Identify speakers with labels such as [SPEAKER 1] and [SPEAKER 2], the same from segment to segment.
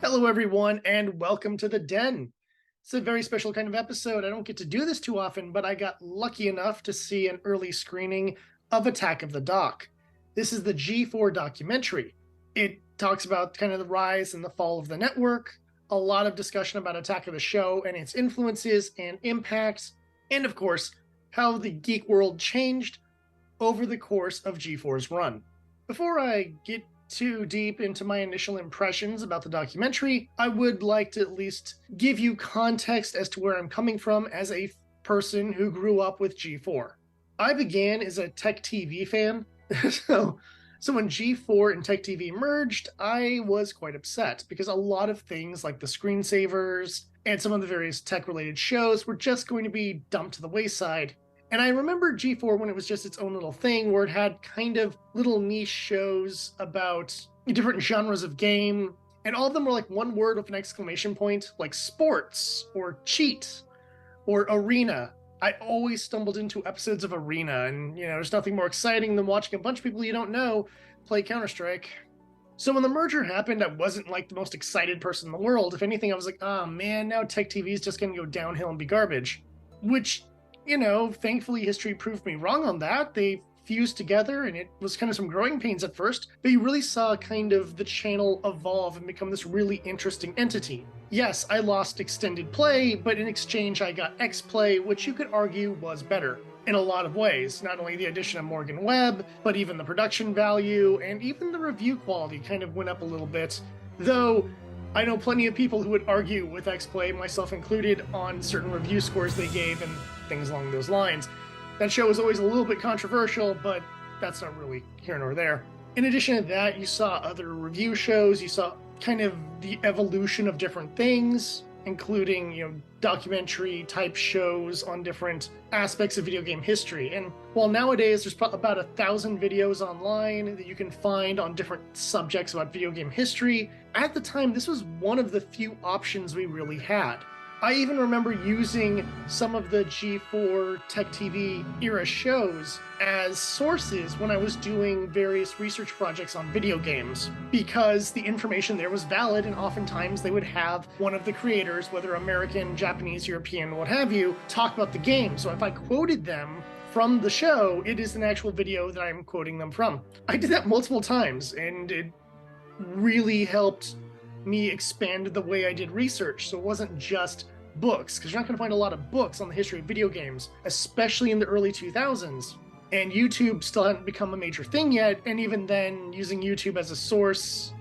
[SPEAKER 1] Hello, everyone, and welcome to the Den. It's a very special kind of episode. I don't get to do this too often, but I got lucky enough to see an early screening of Attack of the Dock. This is the G4 documentary. It talks about kind of the rise and the fall of the network, a lot of discussion about Attack of the Show and its influences and impacts, and of course, how the geek world changed over the course of G4's run. Before I get too deep into my initial impressions about the documentary, I would like to at least give you context as to where I'm coming from as a person who grew up with G4. I began as a Tech TV fan, so when G4 and Tech TV merged, I was quite upset because a lot of things like the screensavers and some of the various tech-related shows were just going to be dumped to the wayside. And I remember G4 when it was just its own little thing where it had kind of little niche shows about different genres of game. And all of them were like one word with an exclamation point, like sports or cheat or arena. I always stumbled into episodes of Arena, and there's nothing more exciting than watching a bunch of people you don't know play Counter-Strike. So when the merger happened, I wasn't like the most excited person in the world. If anything, I was like, oh man, now Tech TV is just going to go downhill and be garbage. Which, thankfully history proved me wrong on that. They fused together and it was kind of some growing pains at first, but you really saw kind of the channel evolve and become this really interesting entity. Yes, I lost extended play, but in exchange I got X-Play, which you could argue was better in a lot of ways. Not only the addition of Morgan Webb, but even the production value and even the review quality kind of went up a little bit. Though I know plenty of people who would argue with X-Play, myself included, on certain review scores they gave and things along those lines. That show was always a little bit controversial, but that's not really here nor there. In addition to that, you saw other review shows, you saw kind of the evolution of different things, including, documentary type shows on different aspects of video game history. And while nowadays there's about 1,000 videos online that you can find on different subjects about video game history, at the time this was one of the few options we really had. I even remember using some of the G4 Tech TV era shows as sources when I was doing various research projects on video games, because the information there was valid, and oftentimes they would have one of the creators, whether American, Japanese, European, what have you, talk about the game. So if I quoted them from the show, it is an actual video that I'm quoting them from. I did that multiple times, and it really helped me expand the way I did research. So it wasn't just books, because you're not going to find a lot of books on the history of video games, especially in the early 2000s. And YouTube still hadn't become a major thing yet, and even then, using YouTube as a source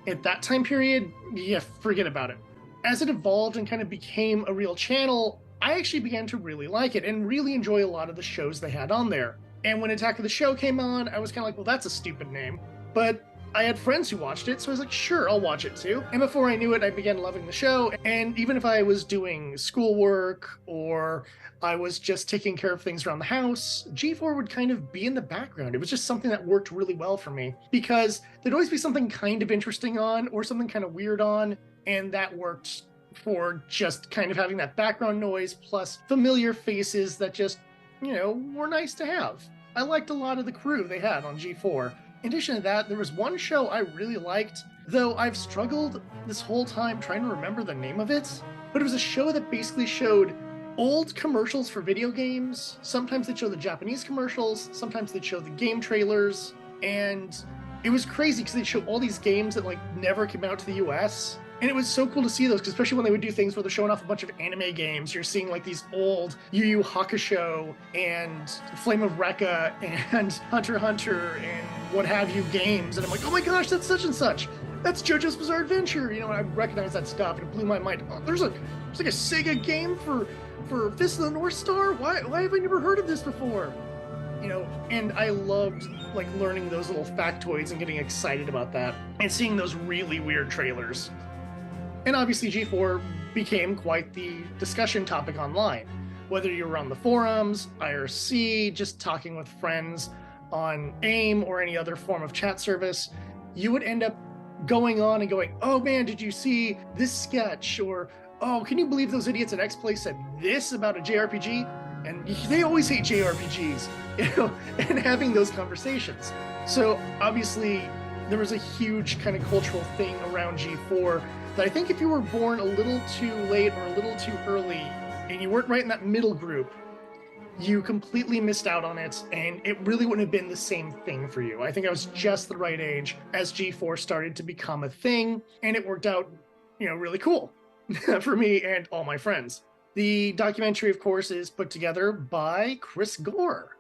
[SPEAKER 1] at that time period, yeah, forget about it. As it evolved and kind of became a real channel, I actually began to really like it and really enjoy a lot of the shows they had on there. And when Attack of the Show came on, I was kind of like, well, that's a stupid name. But I had friends who watched it, so I was like, sure, I'll watch it too. And before I knew it, I began loving the show. And even if I was doing schoolwork or I was just taking care of things around the house, G4 would kind of be in the background. It was just something that worked really well for me, because there'd always be something kind of interesting on or something kind of weird on, and that worked for just kind of having that background noise plus familiar faces that just, were nice to have. I liked a lot of the crew they had on G4. In addition to that, there was one show I really liked, though I've struggled this whole time trying to remember the name of it, but it was a show that basically showed old commercials for video games. Sometimes they'd show the Japanese commercials, sometimes they'd show the game trailers, and it was crazy because they'd show all these games that never came out to the US. And it was so cool to see those, especially when they would do things where they're showing off a bunch of anime games. You're seeing these old Yu Yu Hakusho and Flame of Recca and Hunter x Hunter and what have you games. And I'm like, oh my gosh, that's such and such. That's JoJo's Bizarre Adventure. And I recognize that stuff, and it blew my mind. Oh, there's like a Sega game for Fist of the North Star? Why have I never heard of this before? And I loved learning those little factoids and getting excited about that and seeing those really weird trailers. And obviously G4 became quite the discussion topic online. Whether you were on the forums, IRC, just talking with friends on AIM or any other form of chat service, you would end up going on and going, oh man, did you see this sketch? Or, oh, can you believe those idiots at X-Play said this about a JRPG? And they always hate JRPGs, and having those conversations. So obviously there was a huge kind of cultural thing around G4 that I think if you were born a little too late or a little too early and you weren't right in that middle group, you completely missed out on it, and it really wouldn't have been the same thing for you. I think I was just the right age as G4 started to become a thing, and it worked out, really cool for me and all my friends. The documentary, of course, is put together by Chris Gore,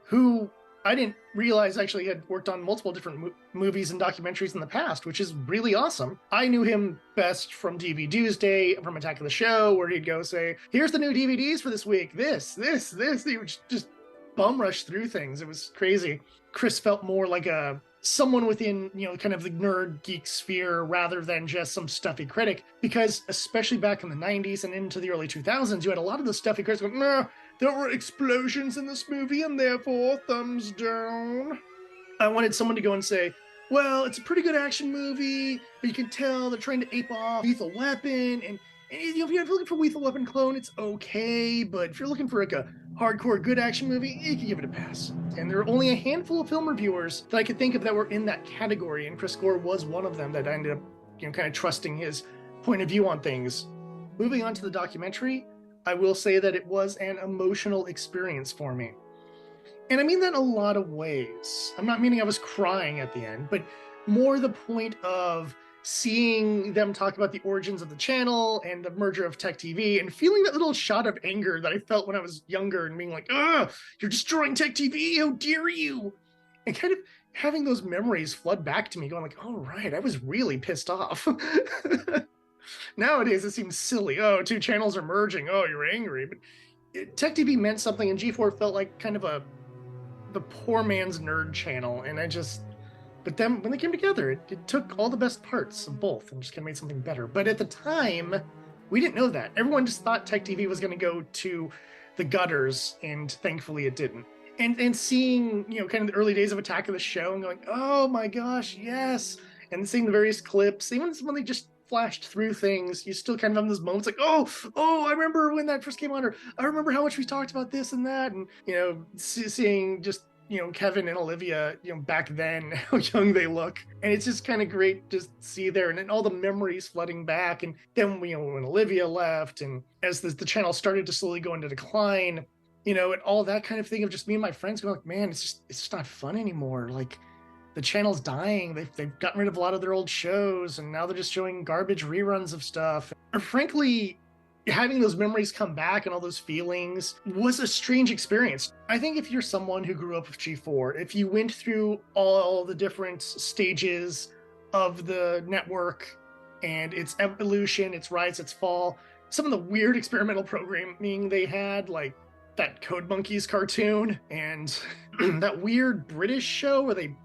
[SPEAKER 1] who I didn't realize actually had worked on multiple different movies and documentaries in the past, which is really awesome. I knew him best from DVD Doomsday, from Attack of the Show, where he'd go say, here's the new DVDs for this week, this. He would just bum rush through things. It was crazy. Chris felt more like someone within, kind of the nerd geek sphere rather than just some stuffy critic, because especially back in the 90s and into the early 2000s, you had a lot of the stuffy critics going, no, there were explosions in this movie and therefore thumbs down. I wanted someone to go and say, well, it's a pretty good action movie, but you can tell they're trying to ape off Lethal Weapon, and if you're looking for Lethal Weapon clone, it's okay, but if you're looking for like a hardcore good action movie, you can give it a pass. And there are only a handful of film reviewers that I could think of that were in that category, and Chris Gore was one of them that I ended up, kind of trusting his point of view on things. Moving on to the documentary, I will say that it was an emotional experience for me. And I mean that in a lot of ways. I'm not meaning I was crying at the end, but more the point of seeing them talk about the origins of the channel and the merger of Tech TV and feeling that little shot of anger that I felt when I was younger and being like, ugh, you're destroying Tech TV, how dare you? And kind of having those memories flood back to me going like, oh, right, I was really pissed off. Nowadays, it seems silly. Oh, two channels are merging. Oh, you're angry. But Tech TV meant something, and G4 felt like kind of the poor man's nerd channel. And but then when they came together, it took all the best parts of both and just kind of made something better. But at the time, we didn't know that. Everyone just thought Tech TV was going to go to the gutters, and thankfully it didn't. And seeing, kind of the early days of Attack of the Show and going, oh my gosh, yes. And seeing the various clips, even when they just flashed through things, you still kind of have those moments like, oh, I remember when that first came on, or I remember how much we talked about this and that. And, seeing just, Kevin and Olivia, back then, how young they look. And it's just kind of great to see there, and then all the memories flooding back. And then, when Olivia left, and as the channel started to slowly go into decline, and all that kind of thing of just me and my friends going like, man, it's just not fun anymore. Like, the channel's dying. They've gotten rid of a lot of their old shows, and now they're just showing garbage reruns of stuff. Or frankly, having those memories come back and all those feelings was a strange experience. I think if you're someone who grew up with G4, if you went through all the different stages of the network and its evolution, its rise, its fall, some of the weird experimental programming they had, like that Code Monkeys cartoon and that weird British show where they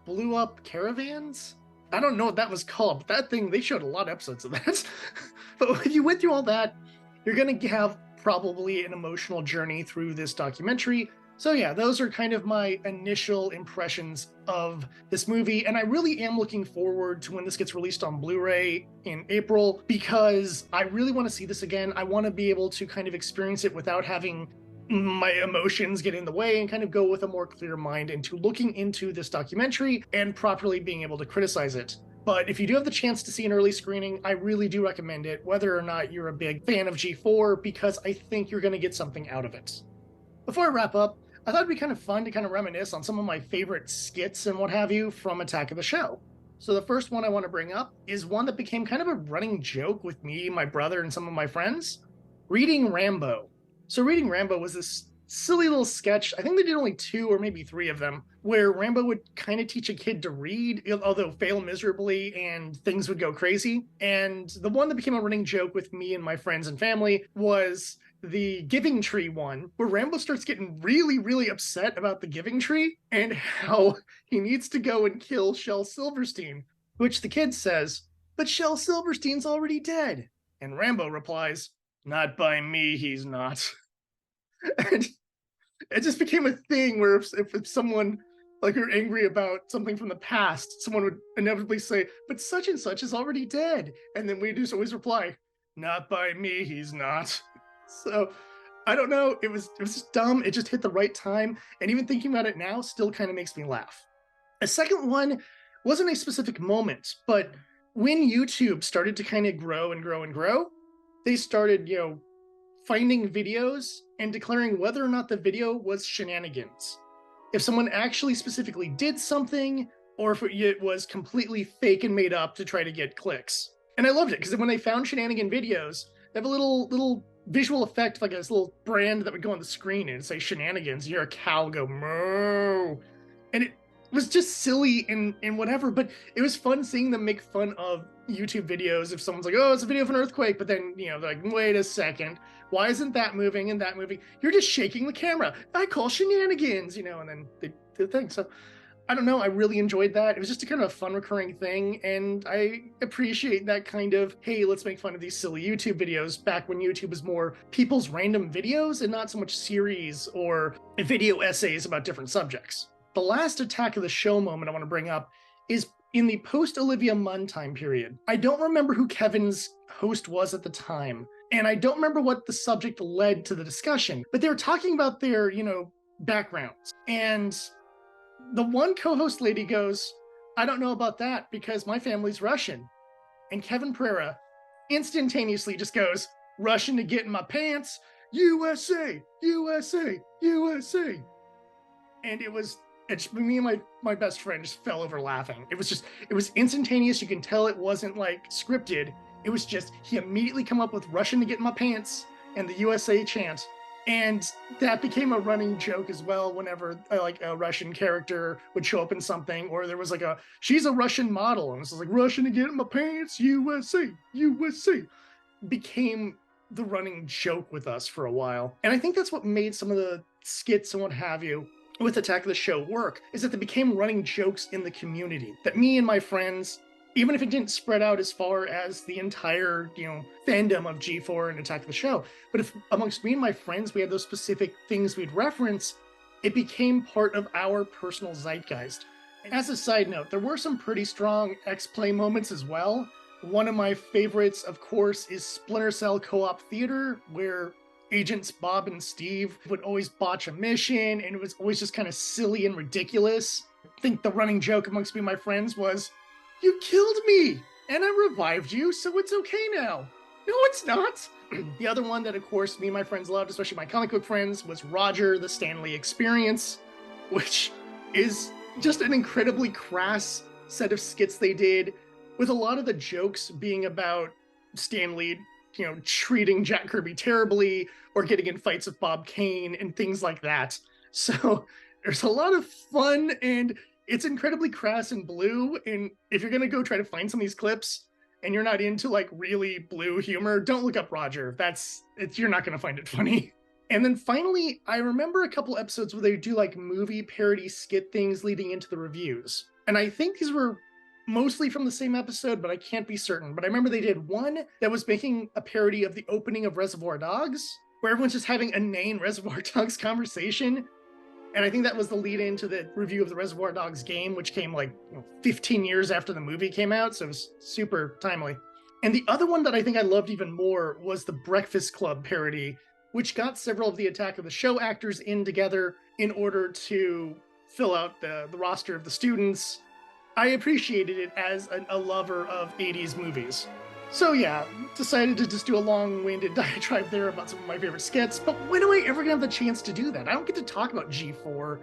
[SPEAKER 1] blew up caravans. I don't know what that was called, but that thing, they showed a lot of episodes of that. But if you went through all that, you're going to have probably an emotional journey through this documentary. So yeah, those are kind of my initial impressions of this movie. And I really am looking forward to when this gets released on Blu-ray in April, because I really want to see this again. I want to be able to kind of experience it without having my emotions get in the way, and kind of go with a more clear mind into looking into this documentary and properly being able to criticize it. But if you do have the chance to see an early screening, I really do recommend it, whether or not you're a big fan of G4, because I think you're going to get something out of it. Before I wrap up, I thought it'd be kind of fun to kind of reminisce on some of my favorite skits and what have you from Attack of the Show. So the first one I want to bring up is one that became kind of a running joke with me, my brother, and some of my friends. Reading Rambo. So Reading Rambo was this silly little sketch. I think they did only 2 or maybe 3 of them, where Rambo would kind of teach a kid to read, although fail miserably, and things would go crazy. And the one that became a running joke with me and my friends and family was the Giving Tree one, where Rambo starts getting really, really upset about the Giving Tree and how he needs to go and kill Shel Silverstein, which the kid says, but Shel Silverstein's already dead. And Rambo replies, not by me, he's not. And it just became a thing where if someone, like, you're angry about something from the past, someone would inevitably say, but such and such is already dead. And then we just always reply, not by me, he's not. So I don't know, it was just dumb. It just hit the right time. And even thinking about it now still kind of makes me laugh. A second one wasn't a specific moment, but when YouTube started to kind of grow and grow and grow, they started, finding videos and declaring whether or not the video was shenanigans. If someone actually specifically did something, or if it was completely fake and made up to try to get clicks. And I loved it, because when they found shenanigan videos, they have a little visual effect, like this little brand that would go on the screen and say shenanigans. You hear a cow go moo. And it was just silly and whatever, but it was fun seeing them make fun of YouTube videos. If someone's like, oh, it's a video of an earthquake, but then, they're like, wait a second, why isn't that moving and that moving? You're just shaking the camera. I call shenanigans, and then they do the thing. So I don't know, I really enjoyed that. It was just a kind of a fun recurring thing, and I appreciate that kind of, hey, let's make fun of these silly YouTube videos, back when YouTube was more people's random videos and not so much series or video essays about different subjects. The last Attack of the Show moment I want to bring up is in the post-Olivia Munn time period. I don't remember who Kevin's host was at the time, and I don't remember what the subject led to the discussion, but they were talking about their, backgrounds. And the one co-host lady goes, I don't know about that because my family's Russian. And Kevin Pereira instantaneously just goes, Russian to get in my pants, USA, USA, USA. And me and my best friend just fell over laughing. It was instantaneous. You can tell it wasn't like scripted. It was just, he immediately come up with Russian to get in my pants and the USA chant. And that became a running joke as well whenever a Russian character would show up in something, or there was she's a Russian model, and this is like, Russian to get in my pants, USA, USA, became the running joke with us for a while. And I think that's what made some of the skits and what have you with Attack of the Show work, is that they became running jokes in the community that me and my friends, even if it didn't spread out as far as the entire, fandom of G4 and Attack of the Show, but if amongst me and my friends, we had those specific things we'd reference, it became part of our personal zeitgeist. As a side note, there were some pretty strong X-Play moments as well. One of my favorites, of course, is Splinter Cell Co-op Theater, where Agents Bob and Steve would always botch a mission, and it was always just kind of silly and ridiculous. I think the running joke amongst me and my friends was, you killed me, and I revived you, so it's okay now. No, it's not. The other one that, of course, me and my friends loved, especially my comic book friends, was Roger, the Stan Lee Experience, which is just an incredibly crass set of skits they did, with a lot of the jokes being about Stan Lee, treating Jack Kirby terribly, or getting in fights with Bob Kane and things like that. So there's a lot of fun, and it's incredibly crass and blue. And if you're going to go try to find some of these clips and you're not into really blue humor, don't look up Roger. You're not going to find it funny. And then finally, I remember a couple episodes where they do movie parody skit things leading into the reviews. And I think these were mostly from the same episode, but I can't be certain. But I remember they did one that was making a parody of the opening of Reservoir Dogs, where everyone's just having a inane Reservoir Dogs conversation. And I think that was the lead into the review of the Reservoir Dogs game, which came 15 years after the movie came out. So it was super timely. And the other one that I think I loved even more was the Breakfast Club parody, which got several of the Attack of the Show actors in together in order to fill out the roster of the students. I appreciated it as a lover of 80s movies. So yeah, decided to just do a long-winded diatribe there about some of my favorite skits, but when am I ever gonna have the chance to do that? I don't get to talk about G4.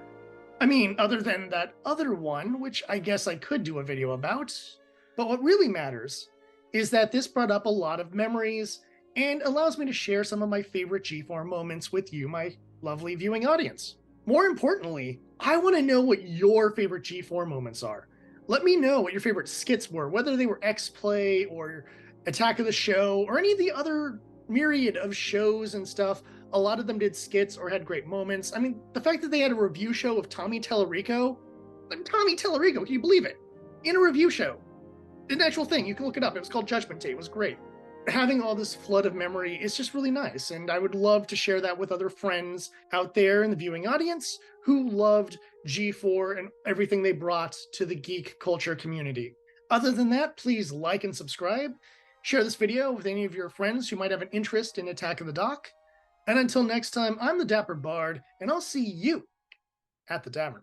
[SPEAKER 1] I mean, other than that other one, which I guess I could do a video about. But what really matters is that this brought up a lot of memories and allows me to share some of my favorite G4 moments with you, my lovely viewing audience. More importantly, I want to know what your favorite G4 moments are. Let me know what your favorite skits were, whether they were X-Play or Attack of the Show or any of the other myriad of shows and stuff. A lot of them did skits or had great moments. I mean, the fact that they had a review show of Tommy Tallarico, can you believe it? In a review show. An actual thing, you can look it up. It was called Judgment Day. It was great. Having all this flood of memory is just really nice, and I would love to share that with other friends out there in the viewing audience who loved G4 and everything they brought to the geek culture community. Other than that, please like and subscribe. Share this video with any of your friends who might have an interest in Attack of the Dock. And until next time, I'm the Dapper Bard, and I'll see you at the tavern.